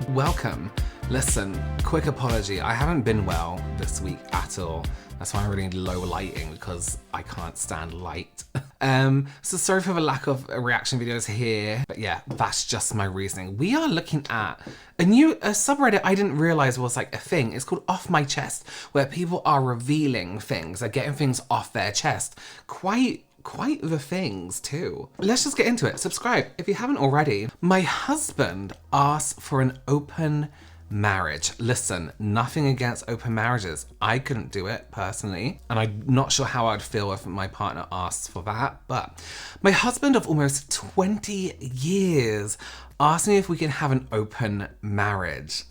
Welcome. Listen, quick apology. I haven't been well this week at all. That's why I really need low lighting because I can't stand light. So sorry for the lack of reaction videos here. But yeah, that's just my reasoning. We are looking at a subreddit I didn't realize was like a thing. It's called Off My Chest, where people are revealing things. They're getting things off their chest. Quite the things too. Let's just get into it. Subscribe if you haven't already. My husband asked for an open marriage. Listen, nothing against open marriages. I couldn't do it personally, and I'm not sure how I'd feel if my partner asked for that, but my husband of almost 20 years asked me if we can have an open marriage.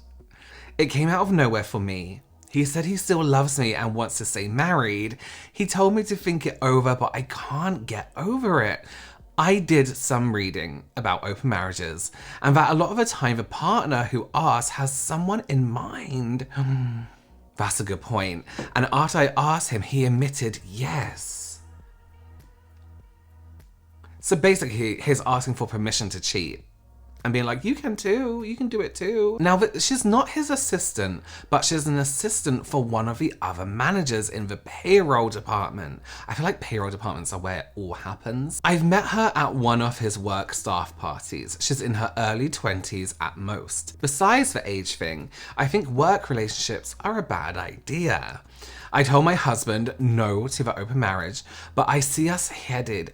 It came out of nowhere for me. He said he still loves me and wants to stay married. He told me to think it over, but I can't get over it. I did some reading about open marriages and that a lot of the time the partner who asks has someone in mind. That's a good point. And after I asked him, he admitted yes. So basically, he's asking for permission to cheat. And being like, you can too, you can do it too. Now, she's not his assistant, but she's an assistant for one of the other managers in the payroll department. I feel like payroll departments are where it all happens. I've met her at one of his work staff parties. She's in her early 20s at most. Besides the age thing, I think work relationships are a bad idea. I told my husband no to the open marriage, but I see us headed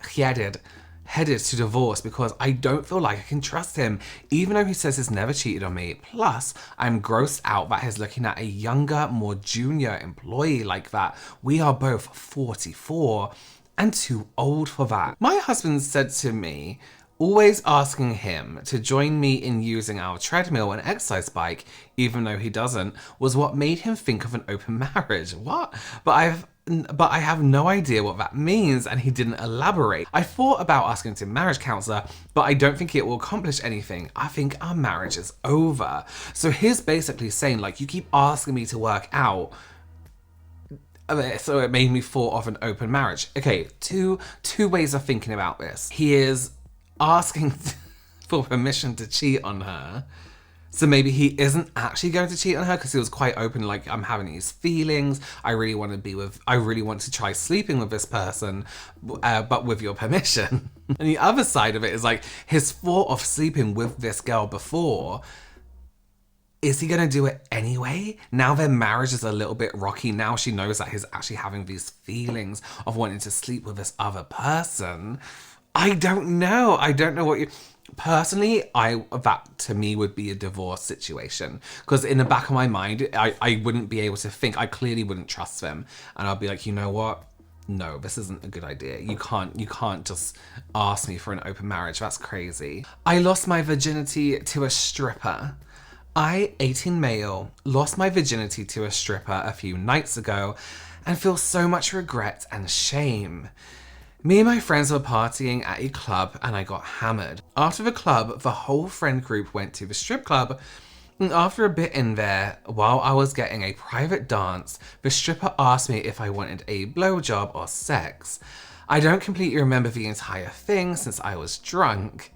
to divorce because I don't feel like I can trust him, even though he says he's never cheated on me. Plus, I'm grossed out that he's looking at a younger, more junior employee like that. We are both 44 and too old for that. My husband said to me, always asking him to join me in using our treadmill and exercise bike, even though he doesn't, was what made him think of an open marriage. What? But I have no idea what that means, and he didn't elaborate. I thought about asking to marriage counselor, but I don't think it will accomplish anything. I think our marriage is over. So he's basically saying, like, you keep asking me to work out, so it made me thought of an open marriage. Okay, two ways of thinking about this. He is asking for permission to cheat on her. So maybe he isn't actually going to cheat on her because he was quite open, like, I'm having these feelings. I really want to try sleeping with this person, but with your permission. And the other side of it is like his thought of sleeping with this girl before. Is he going to do it anyway? Now their marriage is a little bit rocky. Now she knows that he's actually having these feelings of wanting to sleep with this other person. I don't know. Personally, that to me would be a divorce situation, because in the back of my mind, I wouldn't be able to think. I clearly wouldn't trust them, and I'll be like, you know what? No, this isn't a good idea. You can't just ask me for an open marriage. That's crazy. I lost my virginity to a stripper. I, 18 male, lost my virginity to a stripper a few nights ago, and feel so much regret and shame. Me and my friends were partying at a club and I got hammered. After the club, the whole friend group went to the strip club, and after a bit in there, while I was getting a private dance, the stripper asked me if I wanted a blowjob or sex. I don't completely remember the entire thing since I was drunk.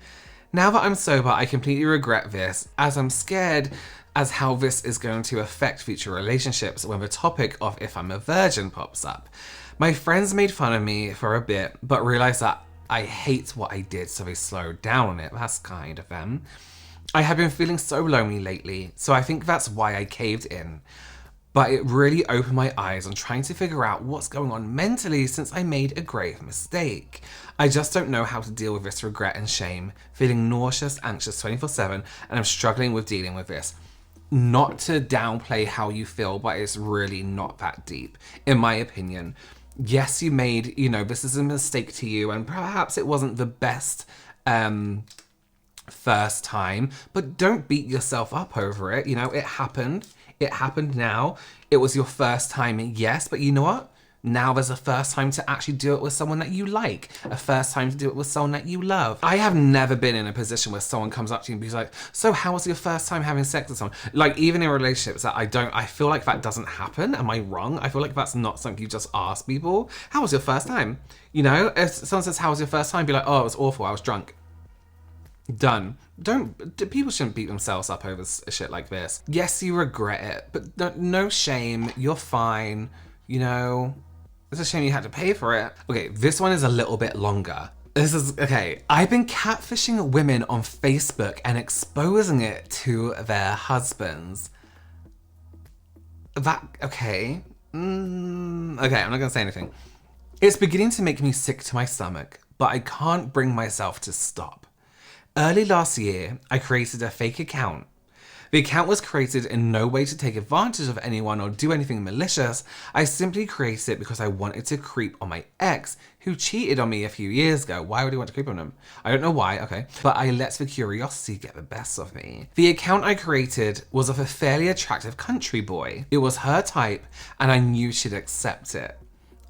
Now that I'm sober, I completely regret this, as I'm scared as how this is going to affect future relationships when the topic of if I'm a virgin pops up. My friends made fun of me for a bit, but realized that I hate what I did, so they slowed down on it. That's kind of them. I have been feeling so lonely lately, so I think that's why I caved in. But it really opened my eyes on trying to figure out what's going on mentally since I made a grave mistake. I just don't know how to deal with this regret and shame, feeling nauseous, anxious 24/7, and I'm struggling with dealing with this. Not to downplay how you feel, but it's really not that deep, in my opinion. Yes, you made, this is a mistake to you, and perhaps it wasn't the best first time, but don't beat yourself up over it. It happened. It happened now. It was your first time, yes, but you know what? Now there's a first time to actually do it with someone that you like. A first time to do it with someone that you love. I have never been in a position where someone comes up to you and be like, so how was your first time having sex with someone? Like, even in relationships that I feel like that doesn't happen. Am I wrong? I feel like that's not something you just ask people. How was your first time? If someone says, how was your first time? Be like, oh, it was awful. I was drunk. Done. People shouldn't beat themselves up over shit like this. Yes, you regret it, but no shame. You're fine. You know, it's a shame you had to pay for it. Okay, this one is a little bit longer. This is, okay. I've been catfishing women on Facebook and exposing it to their husbands. Okay. Okay, I'm not gonna say anything. It's beginning to make me sick to my stomach, but I can't bring myself to stop. Early last year, I created a fake account. The account was created in no way to take advantage of anyone or do anything malicious. I simply created it because I wanted to creep on my ex, who cheated on me a few years ago. Why would he want to creep on him? I don't know why, okay. But I let the curiosity get the best of me. The account I created was of a fairly attractive country boy. It was her type, and I knew she'd accept it.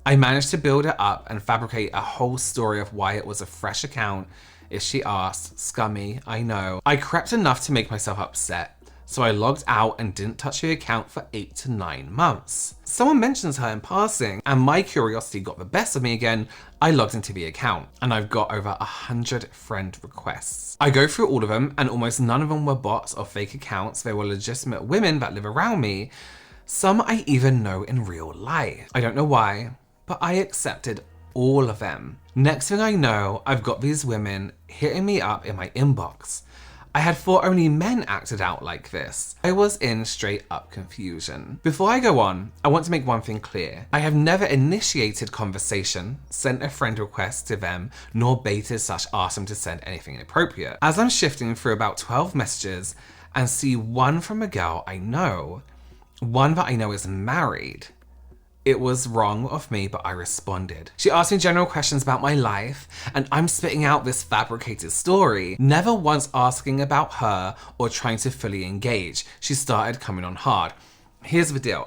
I managed to build it up and fabricate a whole story of why it was a fresh account. If she asked, scummy, I know. I crept enough to make myself upset, so I logged out and didn't touch the account for 8 to 9 months. Someone mentions her in passing, and my curiosity got the best of me again. I logged into the account, and I've got over 100 friend requests. I go through all of them, and almost none of them were bots or fake accounts. They were legitimate women that live around me. Some I even know in real life. I don't know why, but I accepted all of them. Next thing I know, I've got these women hitting me up in my inbox. I had thought only men acted out like this. I was in straight up confusion. Before I go on, I want to make one thing clear. I have never initiated conversation, sent a friend request to them, nor baited/asked them to send anything inappropriate. As I'm shifting through about 12 messages and see one from a girl I know, one that I know is married, it was wrong of me, but I responded. She asked me general questions about my life, and I'm spitting out this fabricated story, never once asking about her or trying to fully engage. She started coming on hard. Here's the deal.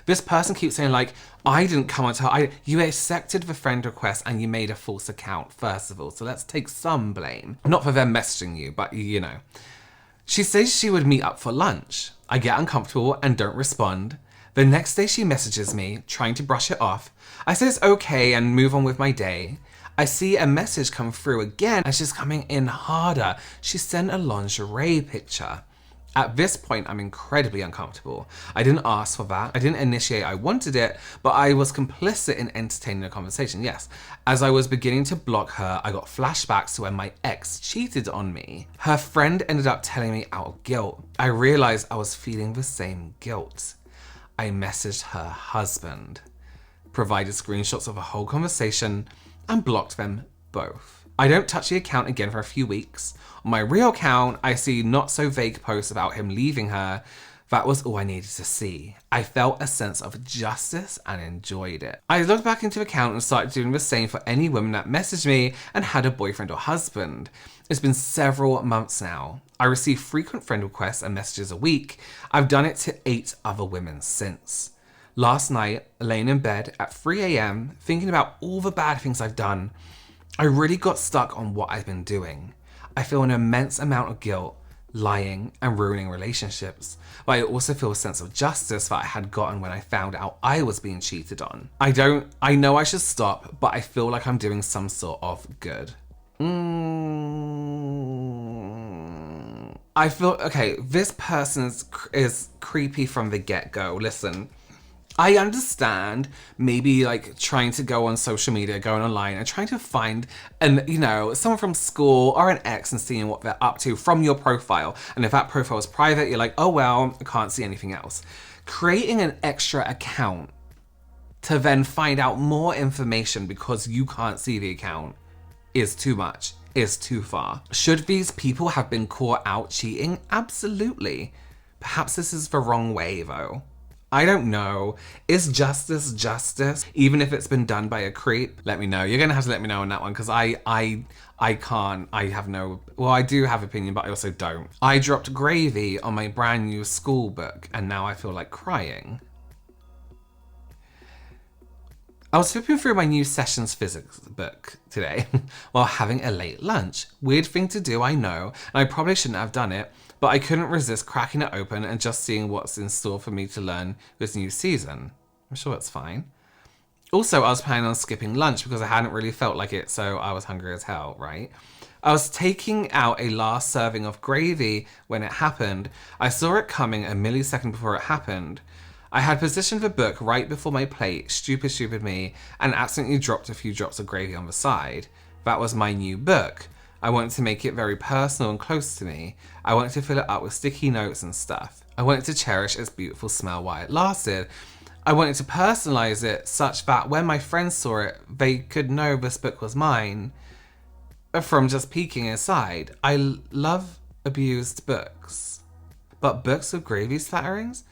This person keeps saying like, I didn't come onto her. You accepted the friend request and you made a false account, first of all. So let's take some blame. Not for them messaging you, but you know. She says she would meet up for lunch. I get uncomfortable and don't respond. The next day she messages me, trying to brush it off. I say it's okay and move on with my day. I see a message come through again and she's coming in harder. She sent a lingerie picture. At this point, I'm incredibly uncomfortable. I didn't ask for that. I didn't initiate I wanted it, but I was complicit in entertaining the conversation, yes. As I was beginning to block her, I got flashbacks to when my ex cheated on me. Her friend ended up telling me out of guilt. I realized I was feeling the same guilt. I messaged her husband, provided screenshots of a whole conversation, and blocked them both. I don't touch the account again for a few weeks. On my real account, I see not so vague posts about him leaving her. That was all I needed to see. I felt a sense of justice and enjoyed it. I logged back into the account and started doing the same for any women that messaged me and had a boyfriend or husband. It's been several months now. I receive frequent friend requests and messages a week. I've done it to 8 other women since. Last night, laying in bed at 3 a.m, thinking about all the bad things I've done, I really got stuck on what I've been doing. I feel an immense amount of guilt, lying and ruining relationships, but I also feel a sense of justice that I had gotten when I found out I was being cheated on. I know I should stop, but I feel like I'm doing some sort of good. I feel, okay, this person is creepy from the get-go. Listen, I understand maybe like trying to go on social media, going online and trying to find someone from school or an ex and seeing what they're up to from your profile. And if that profile is private, you're like, oh, well, I can't see anything else. Creating an extra account to then find out more information because you can't see the account is too much, is too far. Should these people have been caught out cheating? Absolutely. Perhaps this is the wrong way though. I don't know. Is justice justice, even if it's been done by a creep? Let me know. You're gonna have to let me know on that one because I can't. I have no. Well, I do have opinion, but I also don't. I dropped gravy on my brand new school book, and now I feel like crying. I was flipping through my new sessions physics book today while having a late lunch. Weird thing to do, I know, and I probably shouldn't have done it, but I couldn't resist cracking it open and just seeing what's in store for me to learn this new season. I'm sure it's fine. Also, I was planning on skipping lunch because I hadn't really felt like it, so I was hungry as hell, right? I was taking out a last serving of gravy when it happened. I saw it coming a millisecond before it happened. I had positioned the book right before my plate, stupid me, and accidentally dropped a few drops of gravy on the side. That was my new book. I wanted to make it very personal and close to me. I wanted to fill it up with sticky notes and stuff. I wanted to cherish its beautiful smell while it lasted. I wanted to personalize it such that when my friends saw it, they could know this book was mine from just peeking inside. I love abused books. But books with gravy splatterings?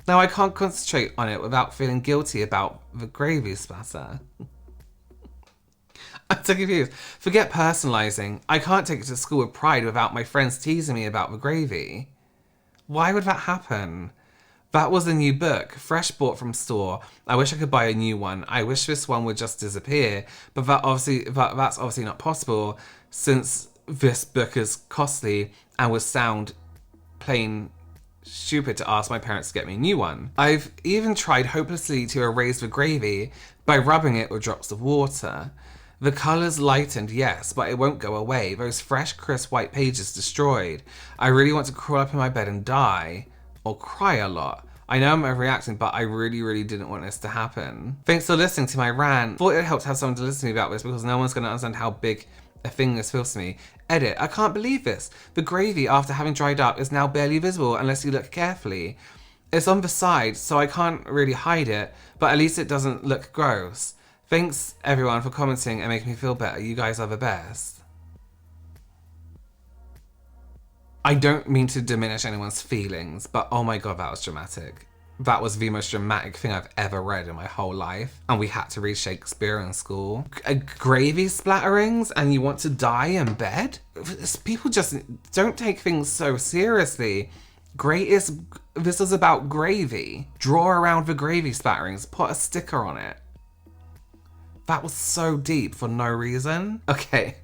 Now I can't concentrate on it without feeling guilty about the gravy splatter. I'm so confused. Forget personalizing. I can't take it to school with pride without my friends teasing me about the gravy. Why would that happen? That was a new book, fresh bought from store. I wish I could buy a new one. I wish this one would just disappear, but that's obviously not possible since this book is costly and would sound plain stupid to ask my parents to get me a new one. I've even tried hopelessly to erase the gravy by rubbing it with drops of water. The colours lightened, yes, but it won't go away. Those fresh, crisp white pages destroyed. I really want to crawl up in my bed and die. Or cry a lot. I know I'm overreacting, but I really didn't want this to happen. Thanks for listening to my rant. Thought it helped have someone to listen to me about this because no one's going to understand how big a thing this feels to me. Edit. I can't believe this. The gravy, after having dried up, is now barely visible unless you look carefully. It's on the side, so I can't really hide it, but at least it doesn't look gross. Thanks everyone for commenting and making me feel better. You guys are the best. I don't mean to diminish anyone's feelings, but oh my god, that was dramatic. That was the most dramatic thing I've ever read in my whole life. And we had to read Shakespeare in school. Gravy splatterings and you want to die in bed? People just don't take things so seriously. This is about gravy. Draw around the gravy splatterings, put a sticker on it. That was so deep for no reason. Okay.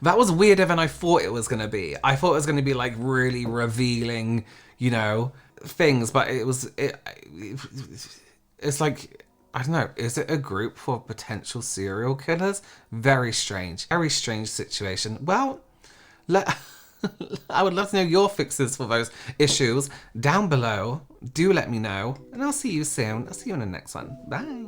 That was weirder than I thought it was going to be. I thought it was going to be like really revealing, you know, things, but it's like, I don't know, is it a group for potential serial killers? Very strange situation. Well, I would love to know your fixes for those issues down below. Do let me know, and I'll see you soon. I'll see you in the next one. Bye.